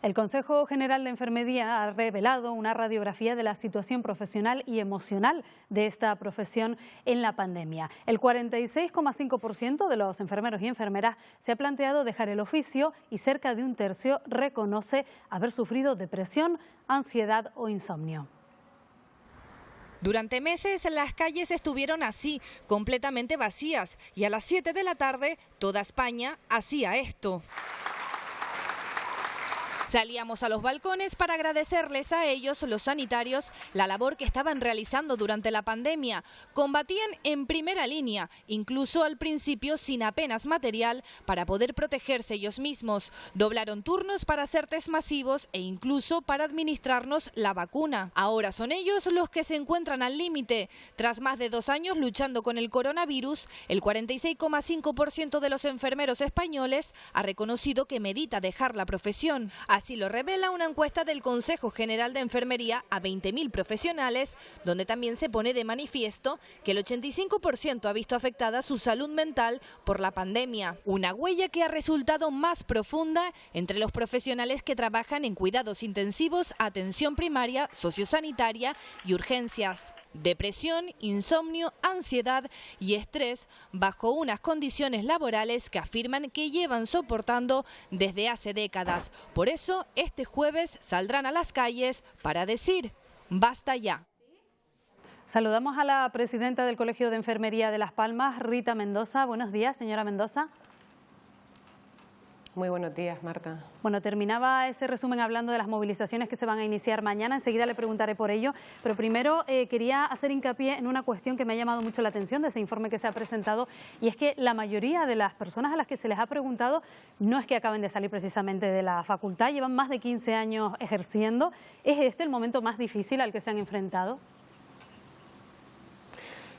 El Consejo General de Enfermería ha revelado una radiografía de la situación profesional y emocional de esta profesión en la pandemia. El 46,5% de los enfermeros y enfermeras se ha planteado dejar el oficio y cerca de un tercio reconoce haber sufrido depresión, ansiedad o insomnio. Durante meses las calles estuvieron así, completamente vacías, y a las 7 de la tarde toda España hacía esto. Salíamos a los balcones para agradecerles a ellos, los sanitarios, la labor que estaban realizando durante la pandemia. Combatían en primera línea, incluso al principio sin apenas material para poder protegerse ellos mismos. Doblaron turnos para hacer test masivos e incluso para administrarnos la vacuna. Ahora son ellos los que se encuentran al límite. Tras más de 2 años luchando con el coronavirus, el 46,5% de los enfermeros españoles ha reconocido que medita dejar la profesión. Así lo revela una encuesta del Consejo General de Enfermería a 20.000 profesionales, donde también se pone de manifiesto que el 85% ha visto afectada su salud mental por la pandemia. Una huella que ha resultado más profunda entre los profesionales que trabajan en cuidados intensivos, atención primaria, sociosanitaria y urgencias. Depresión, insomnio, ansiedad y estrés bajo unas condiciones laborales que afirman que llevan soportando desde hace décadas. Por eso, este jueves saldrán a las calles para decir ¡basta ya! Saludamos a la presidenta del Colegio de Enfermería de Las Palmas, Rita Mendoza. Buenos días, señora Mendoza. Muy buenos días, Marta. Bueno, terminaba ese resumen hablando de las movilizaciones que se van a iniciar mañana. Enseguida le preguntaré por ello. Pero primero quería hacer hincapié en una cuestión que me ha llamado mucho la atención de ese informe que se ha presentado. Y es que la mayoría de las personas a las que se les ha preguntado no es que acaben de salir precisamente de la facultad. Llevan más de 15 años ejerciendo. ¿Es este el momento más difícil al que se han enfrentado?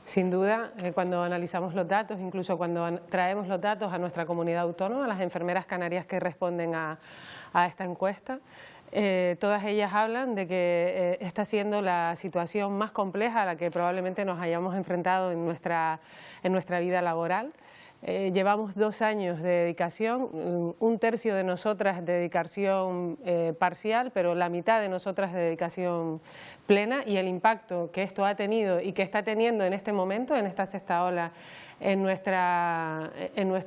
Sin duda, cuando analizamos los datos, incluso cuando traemos los datos a nuestra comunidad autónoma, las enfermeras canarias que responden a esta encuesta, todas ellas hablan de que está siendo la situación más compleja a la que probablemente nos hayamos enfrentado en nuestra vida laboral. Llevamos 2 años de dedicación, un tercio de nosotras de dedicación parcial, pero la mitad de nosotras de dedicación plena, y el impacto que esto ha tenido y que está teniendo en este momento, en esta sexta ola, en nuestra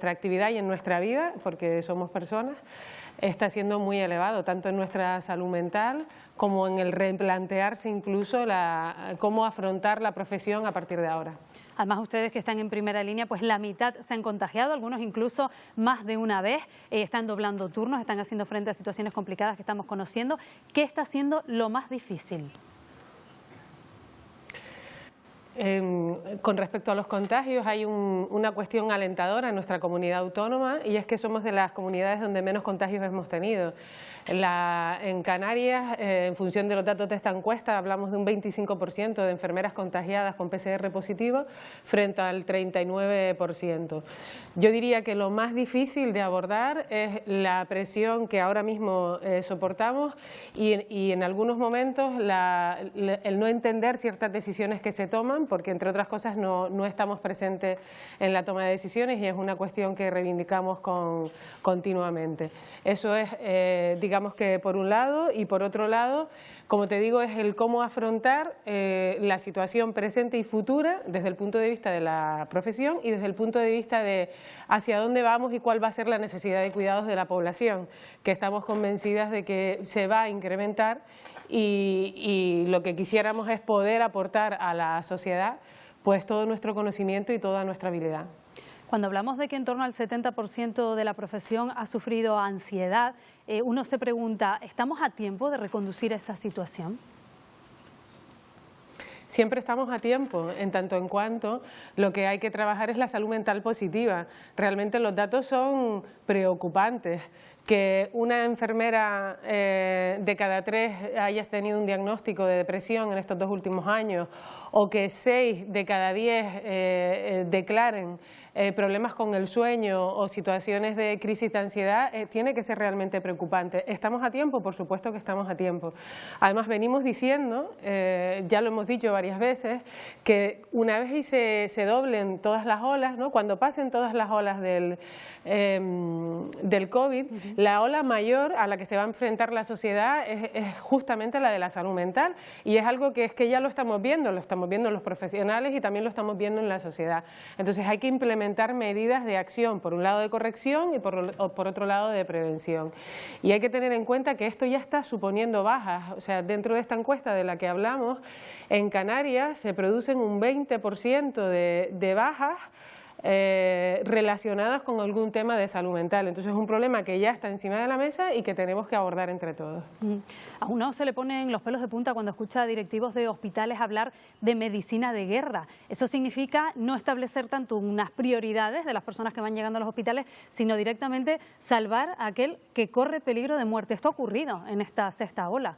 actividad y en nuestra vida, porque somos personas, está siendo muy elevado, tanto en nuestra salud mental como en el replantearse incluso cómo afrontar la profesión a partir de ahora. Además, ustedes que están en primera línea, pues la mitad se han contagiado, algunos incluso más de una vez, están doblando turnos, están haciendo frente a situaciones complicadas que estamos conociendo. ¿Qué está siendo lo más difícil? Con respecto a los contagios, hay una cuestión alentadora en nuestra comunidad autónoma, y es que somos de las comunidades donde menos contagios hemos tenido. En Canarias, en función de los datos de esta encuesta, hablamos de un 25% de enfermeras contagiadas con PCR positivo frente al 39%. Yo diría que lo más difícil de abordar es la presión que ahora mismo soportamos y en algunos momentos el no entender ciertas decisiones que se toman, porque entre otras cosas no estamos presentes en la toma de decisiones, y es una cuestión que reivindicamos continuamente. Eso es, digamos que por un lado, y por otro lado, como te digo, es el cómo afrontar la situación presente y futura desde el punto de vista de la profesión y desde el punto de vista de hacia dónde vamos y cuál va a ser la necesidad de cuidados de la población, que estamos convencidas de que se va a incrementar, y lo que quisiéramos es poder aportar a la sociedad pues todo nuestro conocimiento y toda nuestra habilidad. Cuando hablamos de que en torno al 70% de la profesión ha sufrido ansiedad, uno se pregunta, ¿estamos a tiempo de reconducir esa situación? Siempre estamos a tiempo, en tanto en cuanto lo que hay que trabajar es la salud mental positiva. Realmente los datos son preocupantes. Que una enfermera de cada 3 haya tenido un diagnóstico de depresión en estos 2 últimos años, o que 6 de cada 10 declaren problemas con el sueño o situaciones de crisis de ansiedad, tiene que ser realmente preocupante. ¿Estamos a tiempo? Por supuesto que estamos a tiempo. Además, venimos diciendo, ya lo hemos dicho varias veces, que una vez se doblen todas las olas, ¿no? Cuando pasen todas las olas del COVID, la ola mayor a la que se va a enfrentar la sociedad es justamente la de la salud mental, y es algo que ya lo estamos viendo los profesionales y también lo estamos viendo en la sociedad. Entonces hay que implementar medidas de acción, por un lado de corrección y por otro lado de prevención. Y hay que tener en cuenta que esto ya está suponiendo bajas, o sea, dentro de esta encuesta de la que hablamos, en Canarias se producen un 20% de bajas relacionadas con algún tema de salud mental. Entonces es un problema que ya está encima de la mesa y que tenemos que abordar entre todos. A uno se le ponen los pelos de punta cuando escucha a directivos de hospitales hablar de medicina de guerra. Eso significa no establecer tanto unas prioridades de las personas que van llegando a los hospitales, sino directamente salvar a aquel que corre peligro de muerte. Esto ha ocurrido en esta sexta ola.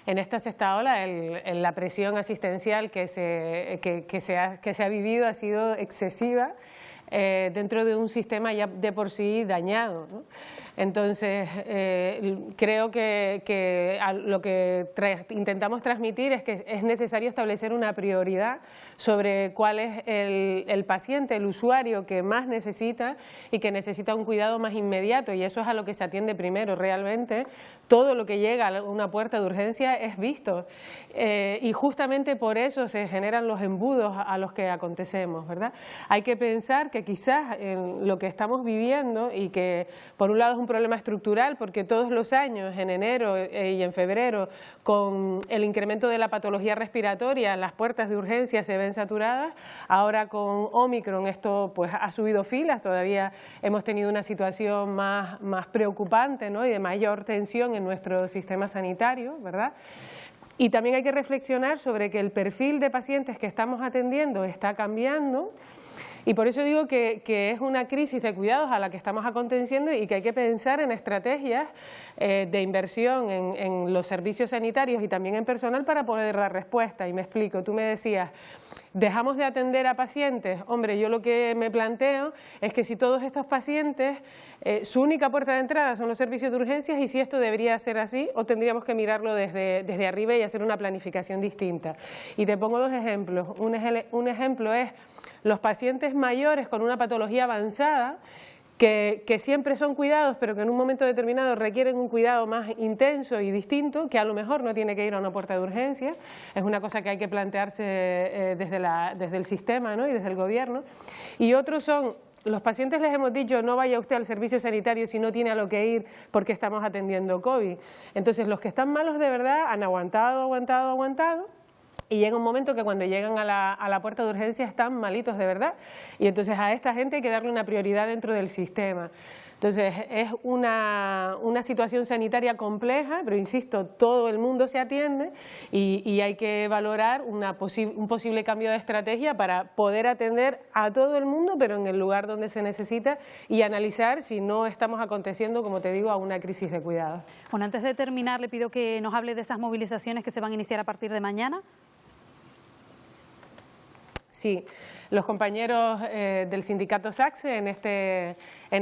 En esta sexta ola, la presión asistencial que se ha vivido ha sido excesiva dentro de un sistema ya de por sí dañado, ¿no? Entonces, creo que lo que intentamos transmitir es que es necesario establecer una prioridad sobre cuál es el paciente, el usuario que más necesita y que necesita un cuidado más inmediato, y eso es a lo que se atiende primero. Realmente todo lo que llega a una puerta de urgencia es visto, y justamente por eso se generan los embudos a los que acontecemos, ¿verdad? Hay que pensar que quizás en lo que estamos viviendo, y que por un lado es un problema estructural, porque todos los años, en enero y en febrero, con el incremento de la patología respiratoria, las puertas de urgencia se ven saturadas. Ahora con Omicron esto pues ha subido filas, todavía hemos tenido una situación más preocupante, ¿no? Y de mayor tensión en nuestro sistema sanitario, ¿verdad? Y también hay que reflexionar sobre que el perfil de pacientes que estamos atendiendo está cambiando. Y por eso digo que es una crisis de cuidados a la que estamos aconteciendo, y que hay que pensar en estrategias de inversión en los servicios sanitarios y también en personal para poder dar respuesta. Y me explico, tú me decías, ¿dejamos de atender a pacientes? Hombre, yo lo que me planteo es que si todos estos pacientes, su única puerta de entrada son los servicios de urgencias, y si esto debería ser así, o tendríamos que mirarlo desde arriba y hacer una planificación distinta. Y te pongo dos ejemplos. Un ejemplo es los pacientes mayores con una patología avanzada, que siempre son cuidados, pero que en un momento determinado requieren un cuidado más intenso y distinto, que a lo mejor no tiene que ir a una puerta de urgencia. Es una cosa que hay que plantearse desde el sistema, ¿no? Y desde el gobierno. Y otros son los pacientes, les hemos dicho, no vaya usted al servicio sanitario si no tiene a lo que ir porque estamos atendiendo COVID. Entonces los que están malos de verdad han aguantado, y llega un momento que cuando llegan a la puerta de urgencia están malitos de verdad, y entonces a esta gente hay que darle una prioridad dentro del sistema. Entonces es una situación sanitaria compleja, pero insisto, todo el mundo se atiende, y hay que valorar un posible cambio de estrategia para poder atender a todo el mundo, pero en el lugar donde se necesita, y analizar si no estamos aconteciendo, como te digo, a una crisis de cuidados. Bueno, antes de terminar, le pido que nos hable de esas movilizaciones que se van a iniciar a partir de mañana. Sí, los compañeros del sindicato SACSE en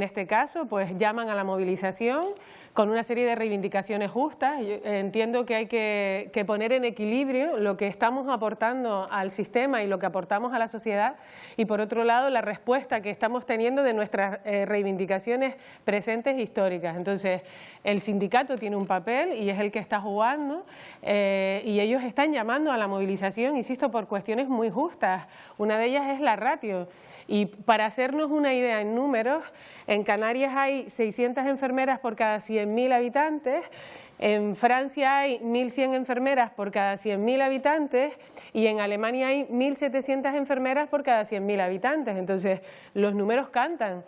este caso pues llaman a la movilización con una serie de reivindicaciones justas. Yo entiendo que hay que poner en equilibrio lo que estamos aportando al sistema y lo que aportamos a la sociedad, y por otro lado la respuesta que estamos teniendo de nuestras reivindicaciones presentes e históricas. Entonces el sindicato tiene un papel y es el que está jugando, y ellos están llamando a la movilización, insisto, por cuestiones muy justas. Una de ellas es la ratio, y para hacernos una idea en números, en Canarias hay 600 enfermeras por cada 100.000 habitantes, en Francia hay 1.100 enfermeras por cada 100.000 habitantes, y en Alemania hay 1.700 enfermeras por cada 100.000 habitantes. Entonces los números cantan.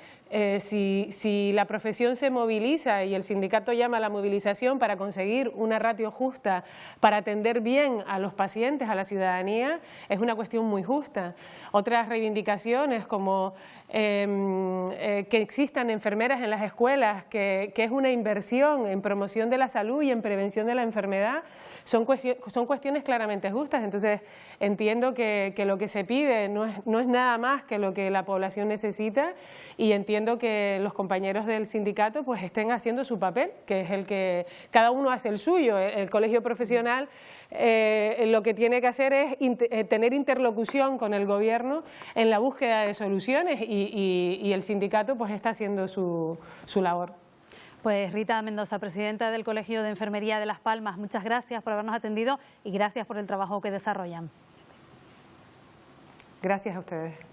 Si la profesión se moviliza y el sindicato llama a la movilización para conseguir una ratio justa, para atender bien a los pacientes, a la ciudadanía, es una cuestión muy justa. Otras reivindicaciones como que existan enfermeras en las escuelas, que es una inversión en promoción de la salud y en prevención de la enfermedad, son cuestiones claramente justas. Entonces entiendo que lo que se pide no es nada más que lo que la población necesita, y entiendo que los compañeros del sindicato pues estén haciendo su papel, que es el que cada uno hace el suyo. El colegio profesional lo que tiene que hacer es tener interlocución con el gobierno en la búsqueda de soluciones, y el sindicato pues está haciendo su labor. Pues Rita Mendoza, presidenta del Colegio de Enfermería de Las Palmas, muchas gracias por habernos atendido y gracias por el trabajo que desarrollan. Gracias a ustedes.